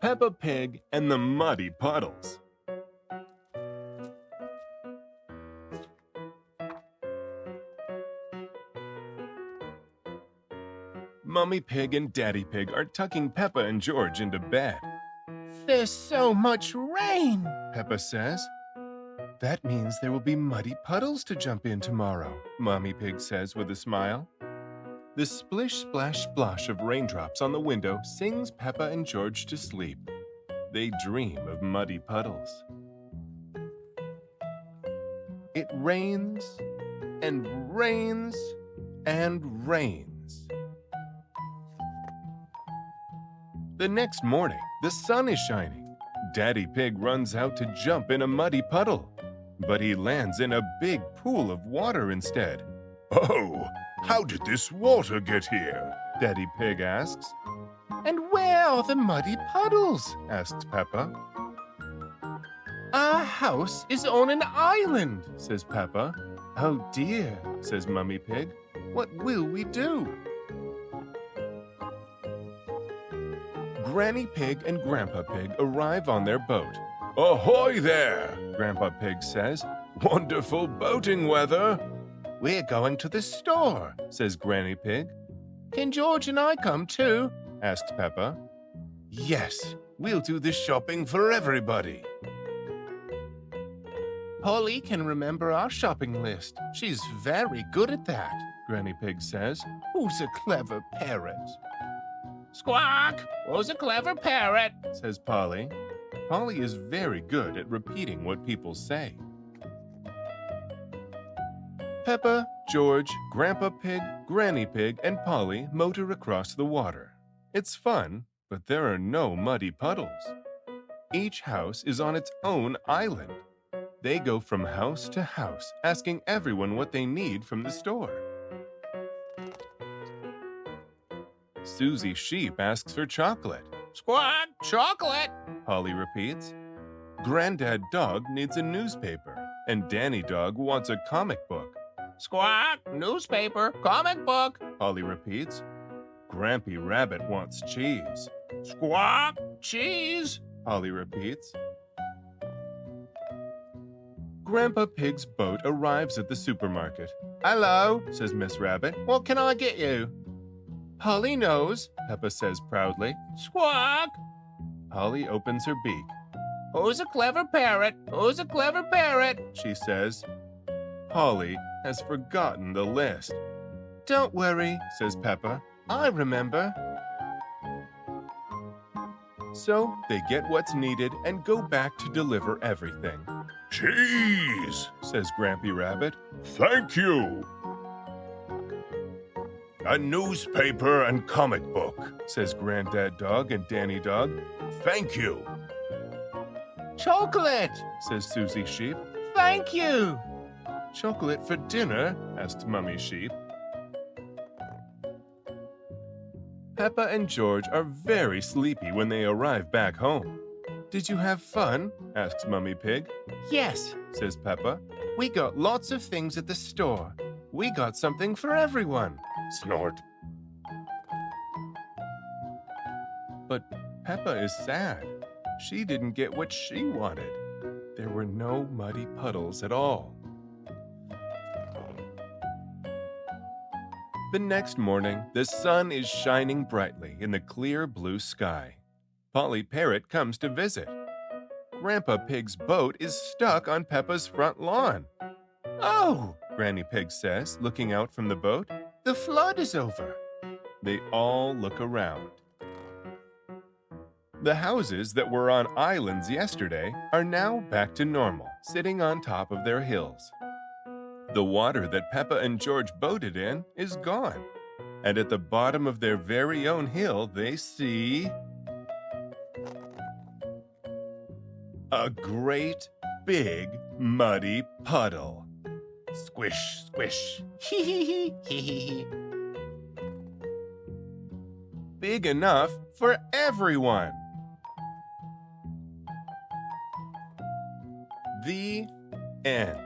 Peppa Pig and the Muddy Puddles. Mummy Pig and Daddy Pig are tucking Peppa and George into bed. There's so much rain, Peppa says. That means there will be muddy puddles to jump in tomorrow, Mummy Pig says with a smile. The splish, splash, splosh of raindrops on the window sings Peppa and George to sleep. They dream of muddy puddles. It rains and rains and rains. The next morning, the sun is shining. Daddy Pig runs out to jump in a muddy puddle, but he lands in a big pool of water instead. Oh, how did this water get here? Daddy Pig asks. and where are the muddy puddles? Asks Peppa. Our house is on an island, Says Peppa. Oh dear, says Mummy Pig. What will we do? Granny Pig and Grandpa Pig arrive on their boat. Ahoy there! Grandpa Pig says. Wonderful boating weather. We're going to the store, Says Granny Pig. Can George and I come too? Asks Peppa. Yes, we'll do the shopping for everybody. Polly can remember our shopping list. She's very good at that, Granny Pig says. Who's a clever parrot? Squawk! Who's a clever parrot? Says Polly. Polly is very good at repeating what people say. Peppa, George, Grandpa Pig, Granny Pig, and Polly motor across the water. It's fun, but there are no muddy puddles. Each house is on its own island. They go from house to house, asking everyone what they need from the store. Susie Sheep asks for chocolate. Squawk! Chocolate! Polly repeats. Granddad Dog needs a newspaper, and Danny Dog wants a comic book. Squawk! Newspaper! Comic book! Polly repeats. Grampy Rabbit wants cheese. Squawk! Cheese! Polly repeats. Grandpa Pig's boat arrives at the supermarket. Hello, Says Miss Rabbit. what can I get you? Polly knows, Peppa says proudly. Squawk! Polly opens her beak. Who's a clever parrot? Who's a clever parrot? She says. Polly has forgotten the list. Don't worry, Says Peppa. I remember. So they get what's needed and go back to deliver everything. Cheese! Says Grampy Rabbit. Thank you! A newspaper and comic book. Says Granddad Dog and Danny Dog. Thank you! Chocolate! Says Susie Sheep. Thank you! Chocolate for dinner? Asked Mummy Sheep. Peppa and George are very sleepy when they arrive back home. Did you have fun? Asks Mummy Pig. Yes, Says Peppa. we got lots of things at the store. We got something for everyone. Snort. But Peppa is sad. She didn't get what she wanted. There were no muddy puddles at all. The next morning, the sun is shining brightly in the clear blue sky. Polly Parrot comes to visit. Grandpa Pig's boat is stuck on Peppa's front lawn. Oh, Granny Pig says, looking out from the boat. the flood is over. They all look around. The houses that were on islands yesterday are now back to normal, sitting on top of their hills. The water that Peppa and George boated in is gone, and at the bottom of their very own hill they see a great big muddy puddle. Squish, squish. Hee hee hee hee hee. Big enough for everyone. The end.